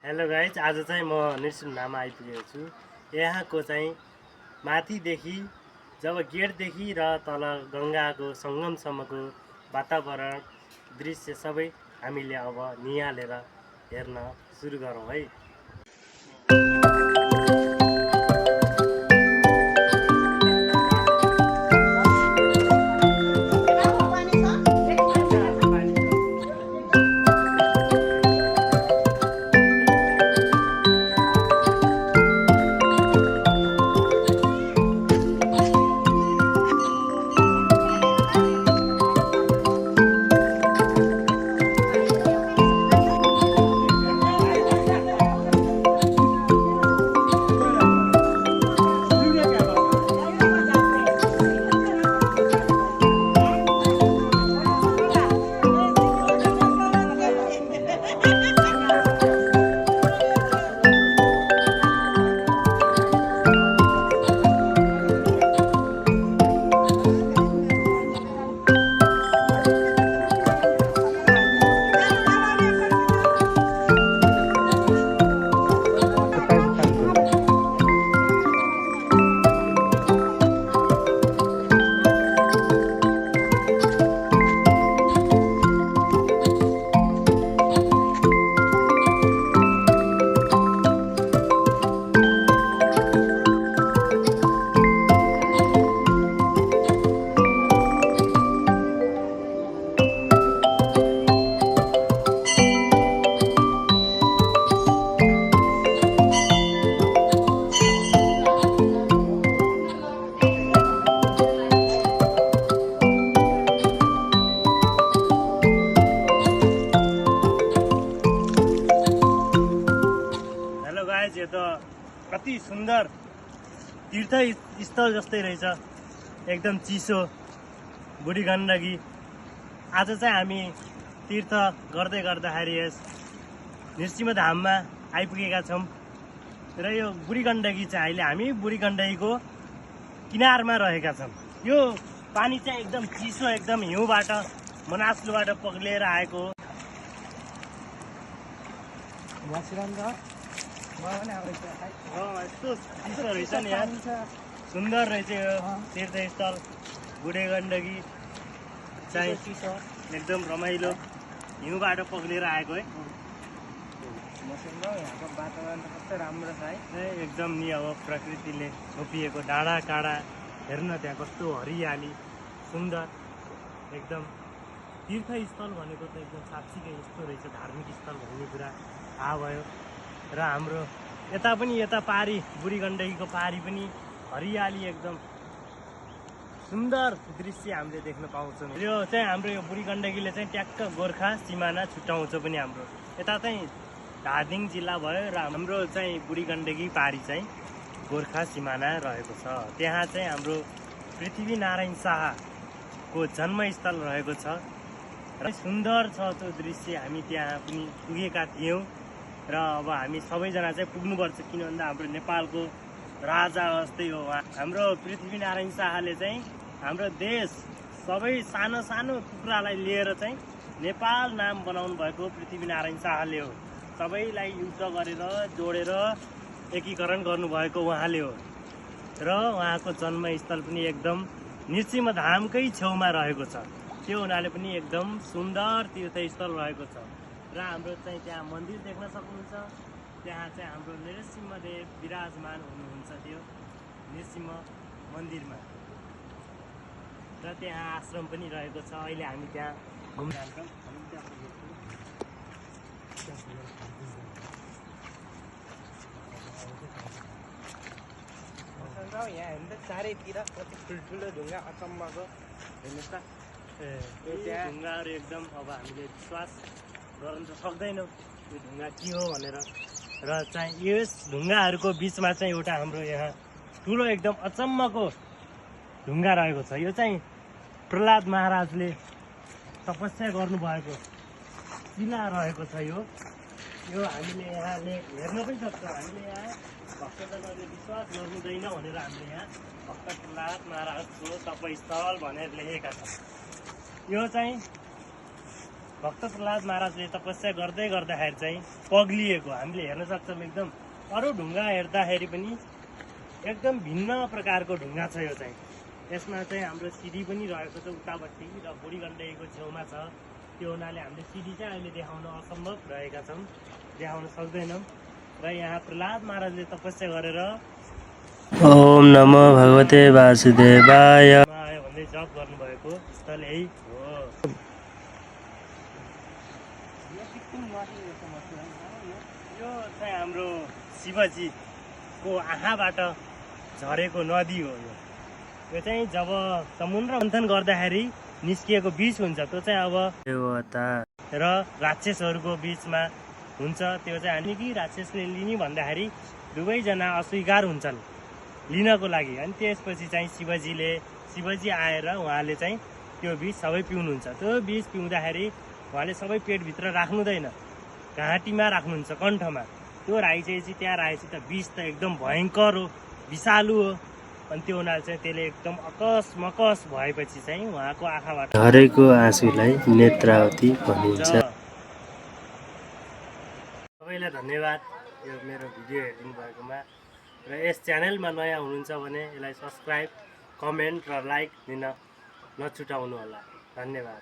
Hello guys, आज चाहिँ म नृसिंहधाममा आइपुगेको छु। यहाँको चाहिँ माथिदेखि जब गेटदेखि र तल गङ्गाको सङ्गमसम्मको वातावरण दृश्य सबै हामीले अब निहालेर हेर्न सुरु गरौँ है। यो त कति सुन्दर तीर्थस्थल जस्तै रहेछ, एकदम चिसो बुढी गण्डकी। आज चाहिँ हामी तीर्थ गर्दै गर्दाखेरि यस नृसिंहधाममा आइपुगेका छौँ र यो बुढी गण्डकी चाहिँ अहिले हामी बुढी गण्डकीको किनारमा रहेका छौँ। यो पानी चाहिँ एकदम चिसो, एकदम हिउँबाट मनास्लुबाट पग्लिएर आएको हो। यस्तो चिसो रहेछ नि यार, सुन्दर रहेछ यो तीर्थस्थल बुढी गण्डकी चाहिँ एकदम रमाइलो हिउँबाट पग्लिएर आएको है। यहाँको वातावरण कस्तो राम्रो छ है, एकदम नि अब प्रकृतिले छोपिएको डाँडा काँडा हेर्न, त्यहाँ कस्तो हरियाली सुन्दर एकदम। तीर्थस्थल भनेको त एकदम साँच्चीकै यस्तो रहेछ, धार्मिक स्थल भन्ने कुरा थाहा भयो। र हाम्रो यता पारी बुढी गण्डकीको पारी पनि हरियाली एकदम सुन्दर दृश्य हामीले देख्न पाउँछौँ। यो चाहिँ हाम्रो यो बुढी गण्डकीले चाहिँ ट्याक्क गोर्खा सिमाना छुट्याउँछ पनि। हाम्रो यता चाहिँ धादिङ जिल्ला भयो र हाम्रो चाहिँ बुढी गण्डकी पारी चाहिँ गोर्खा सिमाना रहेको छ। त्यहाँ चाहिँ हाम्रो पृथ्वीनारायण शाहको जन्मस्थल रहेको छ र सुन्दर छ त्यो दृश्य। हामी त्यहाँ पनि पुगेका थियौँ र अब हामी सबैजना चाहिँ पुग्नुपर्छ, किन भन्दा हाम्रो नेपालको राजा जस्तै हो उहाँ। हाम्रो पृथ्वीनारायण शाहले चाहिँ हाम्रो देश सबै सानो सानो टुक्रालाई लिएर चाहिँ नेपाल नाम बनाउनु भएको पृथ्वीनारायण शाहले हो। सबैलाई युद्ध गरेर जोडेर एकीकरण गर्नुभएको उहाँले हो र उहाँको जन्मस्थल पनि एकदम नृसिंहधामकै छेउमा रहेको छ। त्यो हुनाले पनि एकदम सुन्दर तीर्थस्थल रहेको छ। र हाम्रो चाहिँ त्यहाँ मन्दिर देख्न सक्नुहुन्छ। त्यहाँ चाहिँ हाम्रो नृसिंहदेव विराजमान हुनुहुन्छ त्यो नृसिंह मन्दिरमा, र त्यहाँ आश्रम पनि रहेको छ। अहिले हामी त्यहाँ घुम्न जान्छौँ। यहाँ हेर्नु त चारैतिर कति ठुल्ठुलो ढुङ्गा, अचम्मको हेर्नुहोस् त। त्यहाँ ढुङ्गाहरू एकदम अब हामीले विश्वास गर्न त सक्दैनौँ यो ढुङ्गा के हो भनेर। र चाहिँ यस ढुङ्गाहरूको बिचमा चाहिँ एउटा हाम्रो यहाँ ठुलो एकदम अचम्मको ढुङ्गा रहेको छ। यो चाहिँ प्रहलाद महाराजले तपस्या गर्नुभएको शिला रहेको छ। यो हामीले यहाँले हेर्न पनि सक्छौँ। हामीले यहाँ भक्तजनहरूले विश्वास गर्नुहुँदैन भनेर हामीले यहाँ भक्त प्रहलाद महाराजको तपस्थल भनेर लेखेका छन्। यो चाहिँ भक्त प्रहलाद महाराजले तपस्या गर्दै गर्दाखेरि चाहिँ पग्लिएको हामीले हेर्न सक्छौँ। एकदम अरू ढुङ्गा हेर्दाखेरि पनि एकदम भिन्न प्रकारको ढुङ्गा छ यो चाहिँ। यसमा चाहिँ हाम्रो सिडी पनि रहेको छ उतापट्टि र बुढीगण्डकीको छेउमा छ। त्यो हुनाले हामीले सिडी चाहिँ अहिले देखाउन असम्भव रहेका छौँ, देखाउन सक्दैनौँ। र यहाँ प्रहलाद महाराजले तपस्या गरेर ओम नमो भगवते वासुदेवाय भन्दै जप गर्नुभएको स्थल यही हो। यो चाहिँ हाम्रो शिवजीको आँखाबाट झरेको नदी हो। यो चाहिँ जब समुद्र मन्थन गर्दाखेरि निस्किएको विष हुन्छ त्यो चाहिँ अब देवता र राक्षसहरूको बिचमा हुन्छ। त्यो चाहिँ हामी कि राक्षसले लिने भन्दाखेरि दुवैजना अस्वीकार हुन्छन् लिनको लागि। अनि त्यसपछि चाहिँ शिवजी आएर उहाँले चाहिँ त्यो विष सबै पिउनुहुन्छ। त्यो विष पिउँदाखेरि उहाँले सबै पेटभित्र राख्नुहुँदैन, घाँटीमा राख्नुहुन्छ, कण्ठमा। त्यो राखेपछि त्यहाँ राखेपछि त विष त एकदम भयङ्कर हो, विषालु हो। अनि त्यो हुनाले चाहिँ त्यसले एकदम अकस्मकस भएपछि चाहिँ उहाँको आँखाबाट झरेको आँसुलाई नेत्रावती भनिन्छ। सबैलाई धन्यवाद यो मेरो भिडियो हेरिदिनु भएकोमा। र यस च्यानलमा नयाँ हुनुहुन्छ भने यसलाई सब्सक्राइब, कमेन्ट र लाइक दिन नछुटाउनु होला। धन्यवाद।